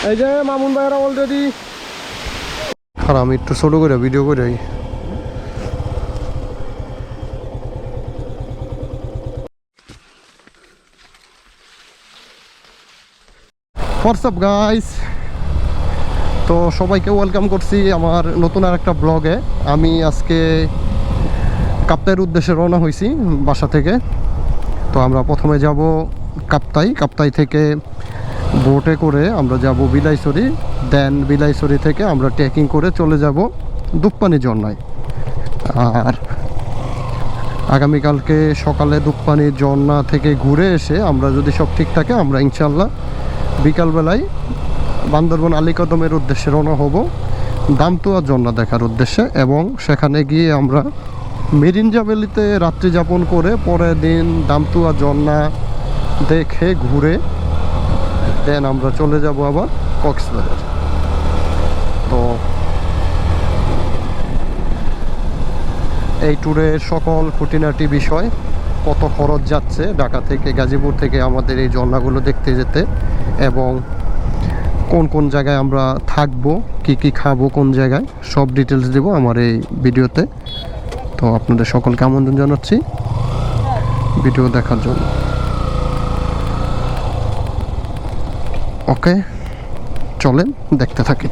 এই যে মামুন ভাইরা অলরেডি আর আমি একটু ছোট করে ভিডিও করে হোয়াটসঅ্যাপ গাইস। তো সবাইকে ওয়েলকাম করছি আমার নতুন আর একটা ব্লগে। আমি আজকে কাপ্তাইয়ের উদ্দেশ্যে রওনা হয়েছি বাসা থেকে। তো আমরা প্রথমে যাব কাপ্তাই থেকে বোটে করে আমরা যাব বিলাইছড়ি, দেন বিলাইছড়ি থেকে আমরা ট্রেকিং করে চলে যাব দুপপানি ঝর্ণায়। আর আগামীকালকে সকালে দুপপানি ঝর্ণা থেকে ঘুরে এসে আমরা যদি সব ঠিক থাকে আমরা ইনশাল্লাহ বিকালবেলায় বান্দরবন আলীকদমের উদ্দেশ্যে রওনা হব দামতুয়া ঝর্ণা দেখার উদ্দেশ্যে, এবং সেখানে গিয়ে আমরা মিরিঞ্জা ভ্যালিতে রাত্রি যাপন করে পরের দিন দামতুয়া ঝর্ণা দেখে ঘুরে দেন আমরা চলে যাব আবার কক্সবাজার। তো এই ট্যুরের সকল খুঁটিনাটি বিষয়, কত খরচ যাচ্ছে ঢাকা থেকে গাজীপুর থেকে আমাদের এই ঝর্ণাগুলো দেখতে যেতে, এবং কোন কোন জায়গায় আমরা থাকবো, কি কি খাবো, কোন জায়গায়, সব ডিটেলস দেব আমার এই ভিডিওতে। তো আপনাদের সকলকে আমন্ত্রণ জানাচ্ছি ভিডিও দেখার জন্য। ওকে, চলেন দেখতে থাকি।